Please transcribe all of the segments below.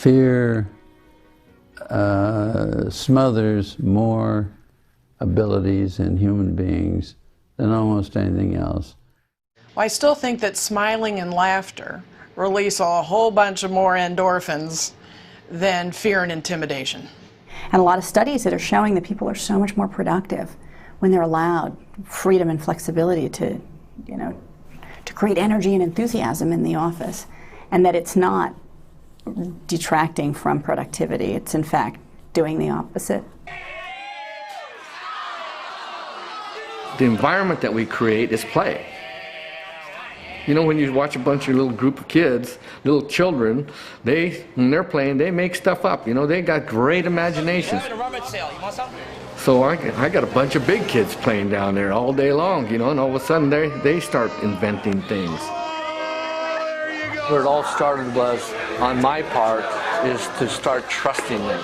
Fear smothers more abilities in human beings than almost anything else. Well, I still think that smiling and laughter release a whole bunch of more endorphins than fear and intimidation. And a lot of studies that are showing that people are so much more productive when they're allowed freedom and flexibility to, to create energy and enthusiasm in the office, and that it's not detracting from productivity. It's in fact doing the opposite. The environment that we create is play. You know, when you watch a bunch of little group of kids, little children, when they're playing, they make stuff up. You know, they got great imaginations. So I got a bunch of big kids playing down there all day long, you know, and all of a sudden they start inventing things. Where it all started was, on my part, is to start trusting them.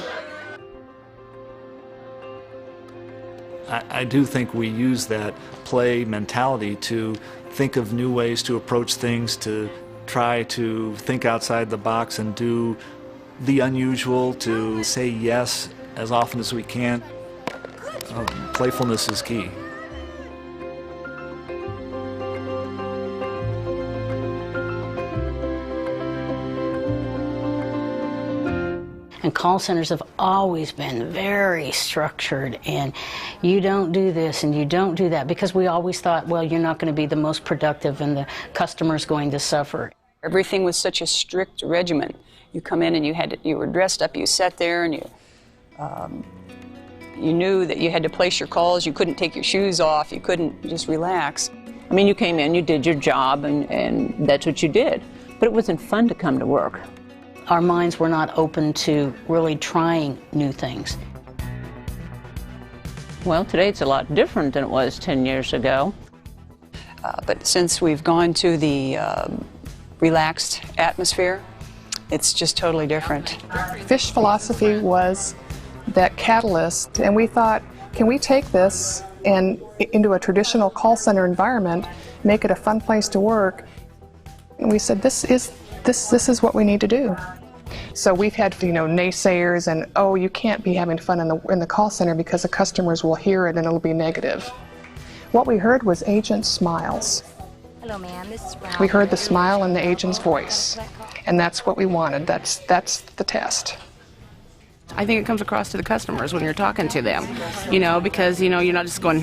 I do think we use that play mentality to think of new ways to approach things, to try to think outside the box and do the unusual, to say yes as often as we can. Playfulness is key. And call centers have always been very structured, and you don't do this and you don't do that, because we always thought, well, you're not going to be the most productive and the customer's going to suffer. Everything was such a strict regimen. You come in and you were dressed up, you sat there, and you knew that you had to place your calls, you couldn't take your shoes off, you couldn't just relax. I mean, you came in, you did your job, and that's what you did. But it wasn't fun to come to work. Our minds were not open to really trying new things. Well, today it's a lot different than it was 10 years ago. But since we've gone to the relaxed atmosphere, it's just totally different. Fish philosophy was that catalyst, and we thought, can we take this and into a traditional call center environment, make it a fun place to work? And we said, this is what we need to do. So we've had, naysayers and, oh, you can't be having fun in the call center because the customers will hear it and it'll be negative. What we heard was agent smiles. Hello, ma'am. This is Brown. We heard the smile in the agent's voice, and that's what we wanted. That's the test. I think it comes across to the customers when you're talking to them, because, you're not just going,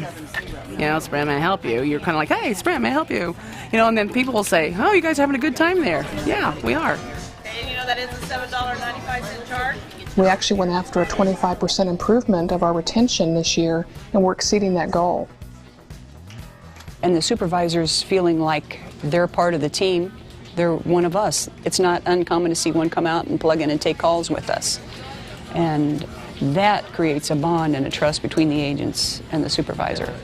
Sprint, may I help you? You're kind of like, hey, Sprint, may I help you? And then people will say, oh, you guys are having a good time there. Yeah, we are. And that is a $7.95 charge? We actually went after a 25% improvement of our retention this year, and we're exceeding that goal. And the supervisors feeling like they're part of the team, they're one of us. It's not uncommon to see one come out and plug in and take calls with us. And that creates a bond and a trust between the agents and the supervisor.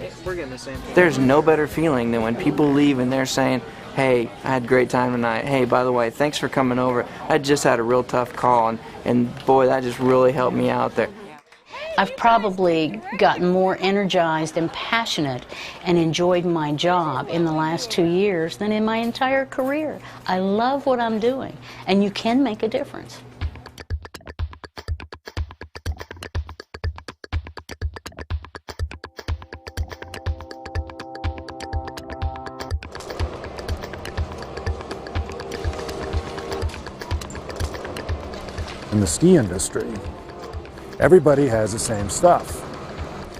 There's no better feeling than when people leave and they're saying, hey, I had a great time tonight. Hey, by the way, thanks for coming over. I just had a real tough call, and boy, that just really helped me out there. I've probably gotten more energized and passionate and enjoyed my job in the last 2 years than in my entire career. I love what I'm doing, and you can make a difference. In the ski industry, everybody has the same stuff.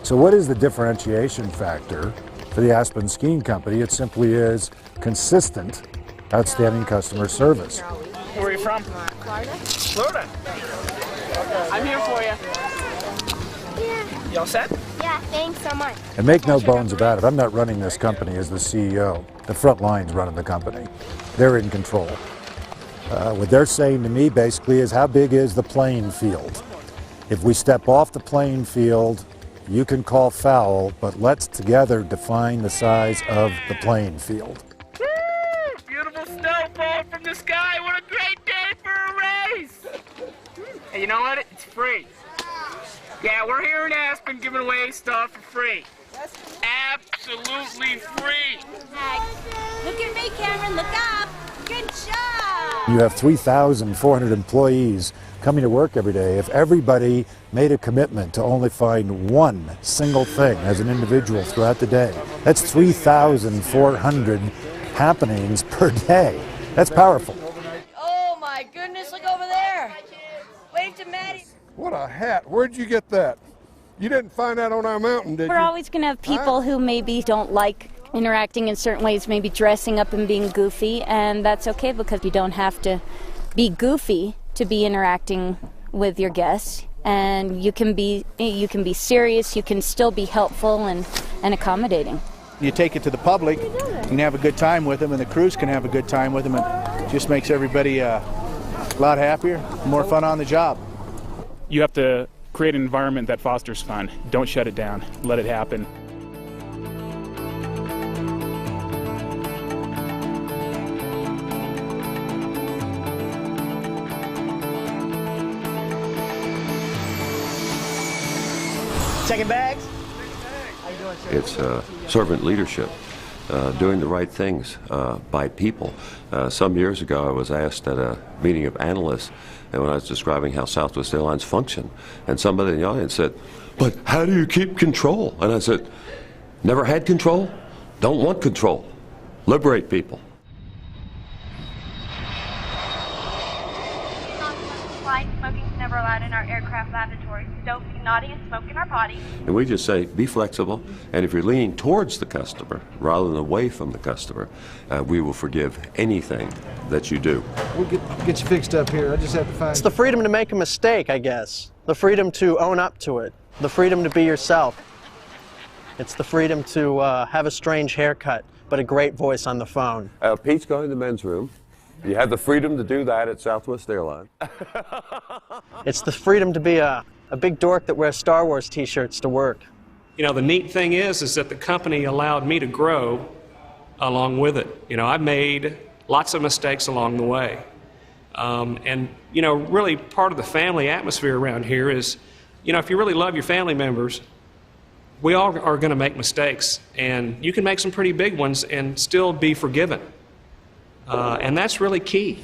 So what is the differentiation factor for the Aspen Skiing Company? It simply is consistent, outstanding customer service. Where are you from? Florida. Florida? I'm here for you. Yeah. You all set? Yeah, thanks so much. And make no bones about it, I'm not running this company as the CEO. The front line's running the company. They're in control. What they're saying to me basically is, how big is the playing field? If we step off the playing field, you can call foul, but let's together define the size of the playing field. Woo! Beautiful snow falling from the sky. What a great day for a race! Hey, you know what? It's free. Yeah, we're here in Aspen giving away stuff for free. Absolutely free. Look at me, Cameron. Look up. Good job. You have 3,400 employees coming to work every day. If everybody made a commitment to only find one single thing as an individual throughout the day, that's 3,400 happenings per day. That's powerful. Oh my goodness, look over there. Wave to Maddie. What a hat. Where'd you get that? You didn't find that on our mountain, did you? We're always going to have people who maybe don't like interacting in certain ways, maybe dressing up and being goofy, and that's okay because you don't have to be goofy to be interacting with your guests, and you can be serious, you can still be helpful and accommodating. You take it to the public, you can have a good time with them, and the crews can have a good time with them, and it just makes everybody a lot happier, more fun on the job. You have to create an environment that fosters fun. Don't shut it down. Let it happen. Checking bags? How you doing, sir? It's servant leadership, doing the right things by people. Some years ago I was asked at a meeting of analysts, and when I was describing how Southwest Airlines function, and somebody in the audience said, "But how do you keep control?" And I said, "Never had control, don't want control. Liberate people." Smoking's never allowed in our aircraft lavatories. Don't be naughty and smoke in our potty. And we just say, be flexible, and if you're leaning towards the customer rather than away from the customer, we will forgive anything that you do. We'll get you fixed up here. I just have to find... It's the freedom to make a mistake, I guess. The freedom to own up to it. The freedom to be yourself. It's the freedom to have a strange haircut, but a great voice on the phone. Pete's going to the men's room. You have the freedom to do that at Southwest Airlines. It's the freedom to be a big dork that wears Star Wars t-shirts to work. You know, the neat thing is that the company allowed me to grow along with it. You know, I've made lots of mistakes along the way. And, you know, really part of the family atmosphere around here is, you know, if you really love your family members, we all are going to make mistakes. And you can make some pretty big ones and still be forgiven. And that's really key.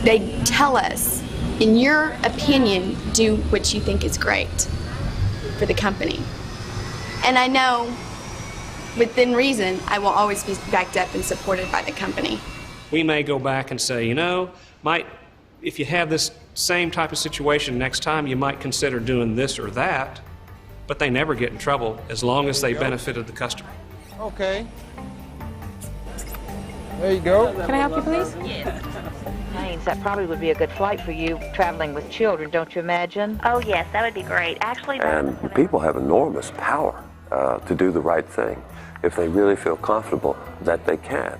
They tell us, in your opinion, do what you think is great for the company. And I know, within reason, I will always be backed up and supported by the company. We may go back and say, you know, if you have this same type of situation next time, you might consider doing this or that, but they never get in trouble as long as they benefited the customer. Okay. There you go. Can I help you, please? Yes. Planes, that probably would be a good flight for you, traveling with children, don't you imagine? Oh, yes, that would be great. Actually, And people have enormous power to do the right thing if they really feel comfortable that they can.